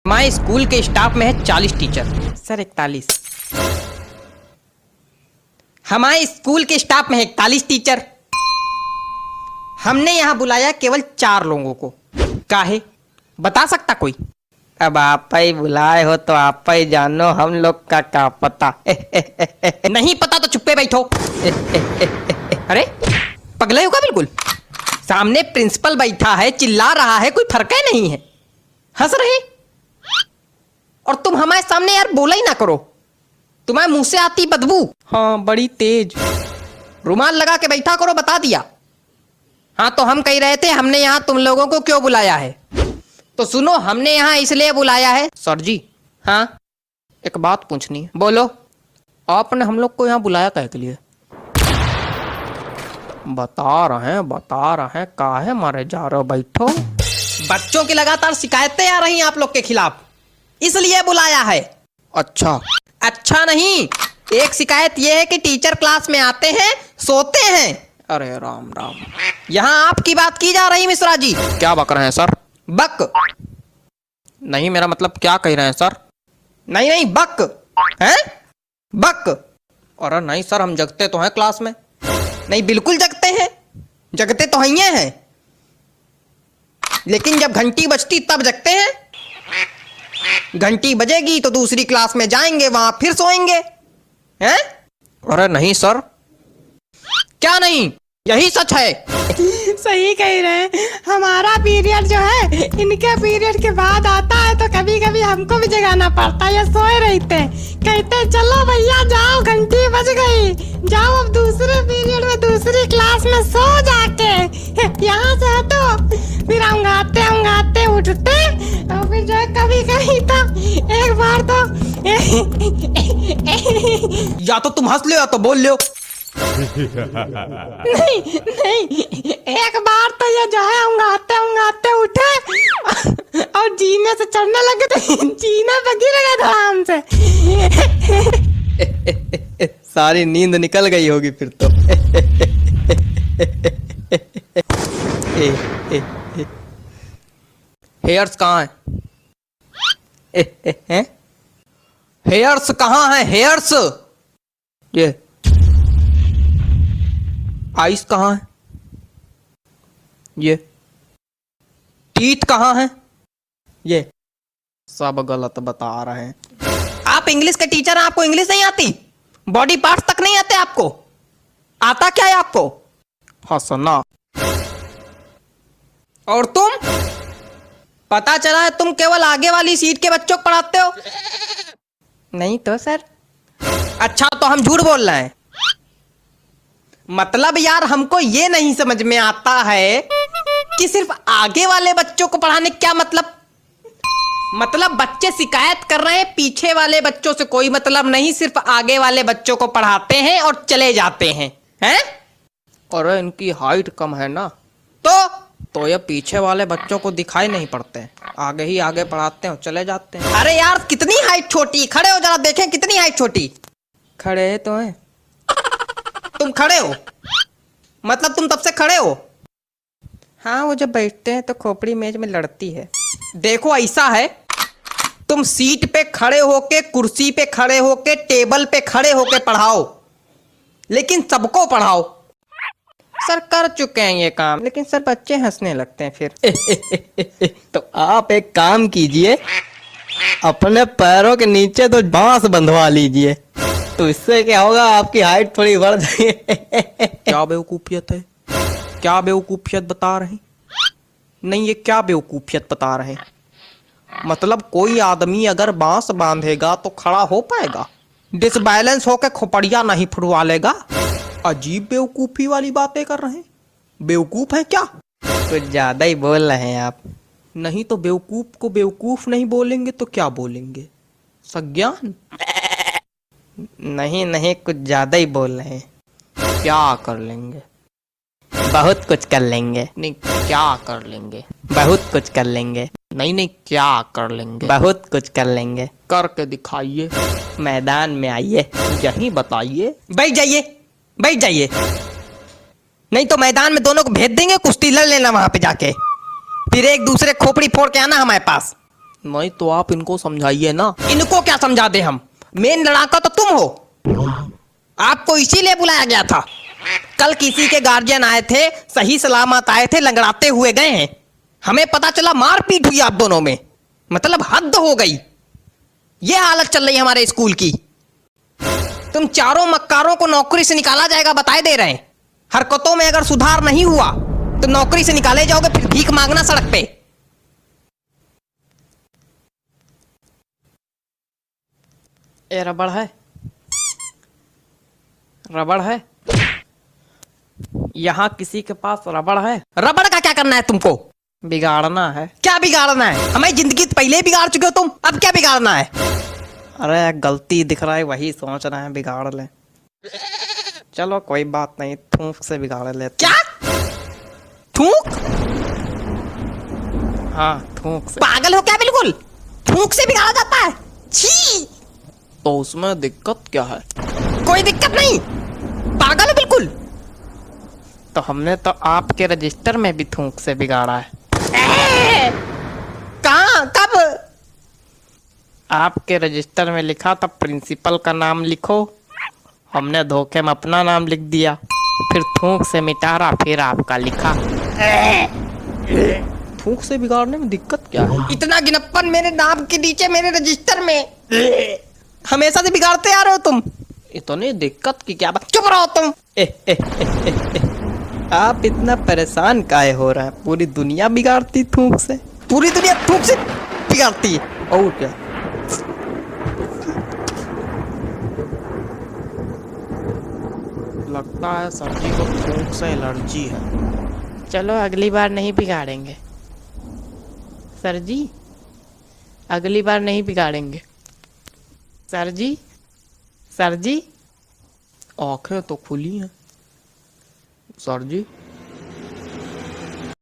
हमारे स्कूल के स्टाफ में है 40 टीचर। सर 41। हमारे स्कूल के स्टाफ में है 41 टीचर। हमने यहाँ बुलाया केवल 4 लोगों को। काहे बता सकता कोई? अब आप ही बुलाए हो तो आप ही जानो, हम लोग का क्या पता। नहीं पता तो चुप्पे बैठो। अरे पगले हो क्या बिल्कुल? सामने प्रिंसिपल बैठा है, चिल्ला रहा है, कोई फर्क है नहीं है, हंस रहे। और तुम हमारे सामने यार बोला ही ना करो, तुम्हारे मुंह से आती बदबू। हाँ बड़ी तेज। रुमाल लगा के बैठा करो, बता दिया। हाँ तो हम कह रहे थे हमने यहाँ तुम लोगों को क्यों बुलाया है। तो सुनो, हमने यहाँ इसलिए बुलाया है। सर जी हाँ एक बात पूछनी है। बोलो। आपने हम लोग को यहाँ बुलाया काहे के लिए? बता रहे हैं काहे मारे जा रहे हो, बैठो। बच्चों की लगातार शिकायतें आ रही हैं आप लोग के खिलाफ, इसलिए बुलाया है। अच्छा अच्छा नहीं, एक शिकायत यह है कि टीचर क्लास में आते हैं सोते हैं। अरे राम राम, यहाँ आपकी बात की जा रही मिश्रा जी। क्या बक रहे हैं सर? बक नहीं, मेरा मतलब क्या कह रहे हैं सर? नहीं बक हैं, बक। अरे नहीं सर, हम जगते तो हैं क्लास में। नहीं बिल्कुल जगते हैं, जगते तो हैं, लेकिन जब घंटी बजती तब जगते हैं। घंटी बजेगी तो दूसरी क्लास में जाएंगे, वहां फिर सोएंगे हैं? अरे नहीं सर। क्या नहीं, यही सच है। सही कह रहे हैं। हमारा पीरियड जो है इनके पीरियड के बाद आता है, तो कभी कभी हमको भी जगाना पड़ता है। ये सोए रहते, कहते चलो भैया जाओ, घंटी बज गई, जाओ अब दूसरे पीरियड में दूसरी क्लास में सो जाके। यहाँ से हटो, फिर अंगाते उठते, और फिर जो है कभी कभी तो एक बार तो या तो तुम हंस लो या तो बोल लो। नहीं एक बार तो ये जो है उंगाते उठे और जीने से चढ़ने लगे, तो जीने पे गिर गए आराम से। सारी नींद निकल गई होगी फिर तो। हेयर्स कहाँ है? हेयर्स कहाँ है? हेयर्स ये आइस कहाँ है? ये टीथ कहाँ है? ये सब गलत बता रहे हैं। आप इंग्लिश के टीचर हैं, आपको इंग्लिश नहीं आती? बॉडी पार्ट्स तक नहीं आते आपको? आता क्या है आपको? हंसना। और तुम, पता चला है तुम केवल आगे वाली सीट के बच्चों को पढ़ाते हो। नहीं तो सर। अच्छा तो हम झूठ बोल रहे हैं? मतलब यार हमको ये नहीं समझ में आता है कि सिर्फ आगे वाले बच्चों को पढ़ाने क्या मतलब बच्चे शिकायत कर रहे हैं, पीछे वाले बच्चों से कोई मतलब नहीं, सिर्फ आगे वाले बच्चों को पढ़ाते हैं और चले जाते हैं। और इनकी हाइट कम है ना, तो ये पीछे वाले बच्चों को दिखाई नहीं पड़ते हैं, आगे ही आगे पढ़ाते हैं और चले जाते हैं। अरे यार कितनी हाइट छोटी, खड़े हो जरा देखें कितनी हाइट छोटी। खड़े तो हैं तुम, खड़े हो मतलब तुम तब से खड़े हो? हाँ वो जब बैठते हैं तो खोपड़ी मेज में लड़ती है। देखो ऐसा है, तुम सीट पे खड़े होके, कुर्सी पे खड़े होके, टेबल पे खड़े होके पढ़ाओ, लेकिन सबको पढ़ाओ। सर कर चुके हैं ये काम, लेकिन सर बच्चे हंसने लगते हैं फिर। तो आप एक काम कीजिए, अपने पैरों के नीचे तो बांस बंधवा लीजिए, तो इससे क्या होगा, आपकी हाइट थोड़ी बढ़ जाएगी। क्या बेवकूफियत है, क्या बेवकूफियत बता रहे हैं? नहीं ये क्या बेवकूफियत बता रहे हैं? मतलब कोई आदमी अगर बांस बांधेगा तो खड़ा हो पाएगा, डिसबैलेंस होकर खोपड़िया नहीं फुड़वा लेगा। अजीब बेवकूफी वाली बातें कर रहे हैं। बेवकूफ है क्या? कुछ ज्यादा ही बोल रहे हैं आप। नहीं तो बेवकूफ को बेवकूफ नहीं बोलेंगे तो क्या बोलेंगे? सज्ञान? नहीं कुछ ज्यादा ही बोल रहे हैं। क्या कर लेंगे? बहुत कुछ कर लेंगे। नहीं क्या कर लेंगे? बहुत कुछ कर लेंगे। नहीं क्या कर लेंगे? बहुत कुछ कर लेंगे। करके दिखाइए, मैदान में आइए, यही बताइए। बैठ जाइए, नहीं तो मैदान में दोनों को भेज देंगे, कुश्ती लड़ लेना वहां पे जाके, फिर एक दूसरे खोपड़ी फोड़ के आना हमारे पास। नहीं तो आप इनको समझाइए ना। इनको क्या समझा दे हम? मेन लड़ाका तो तुम हो। आपको इसीलिए बुलाया गया था। कल किसी के गार्जियन आए थे, सही सलामत आए थे, लंगड़ाते हुए गए हैं। हमें पता चला मारपीट हुई आप दोनों में। मतलब हद हो गई। ये हालत चल रही है हमारे स्कूल की। तुम चारों मक्कारों को नौकरी से निकाला जाएगा, बताए दे रहे हैं। हरकतों में अगर सुधार नहीं हुआ तो नौकरी से निकाले जाओगे, फिर भीख मांगना सड़क पे। ये रबड़ है, रबड़ है। यहां किसी के पास रबड़ है? रबड़ का क्या करना है तुमको? बिगाड़ना है। क्या बिगाड़ना है? हमारी जिंदगी तो पहले ही बिगाड़ चुके हो तुम, अब क्या बिगाड़ना है? अरे गलती दिख रहा है, वही सोच रहे हैं बिगाड़ ले। चलो कोई बात नहीं, थूक से बिगाड़ लेते। क्या थूक? हाँ थूक से। पागल हो क्या बिल्कुल? थूक से बिगाड़ा जाता है? छी! तो उसमें दिक्कत क्या है? कोई दिक्कत नहीं, पागल है बिल्कुल। तो हमने तो आपके रजिस्टर में भी थूक से बिगाड़ा है। कहाँ? कब? आपके रजिस्टर में लिखा था प्रिंसिपल का नाम लिखो, हमने धोखे में अपना नाम लिख दिया, फिर थूक से मिटारा, फिर आपका लिखा। थूक से बिगाड़ने में दिक्कत क्या है? इतना गिनप्पन मेरे नाम के नीचे मेरे रजिस्टर में हमेशा से बिगाड़ते आ रहे हो तुम। इतनी दिक्कत की क्या बात? चुप रहो तुम। आप इतना परेशान काहे हो रहा है? पूरी दुनिया बिगाड़ती थूक से, पूरी दुनिया थूक से बिगाड़ती है। और क्या? लगता है सर जी को थूक से एलर्जी है। चलो अगली बार नहीं बिगाड़ेंगे सर जी, अगली बार नहीं बिगाड़ेंगे सर जी। सर जी आंखें तो खुली हैं सर जी।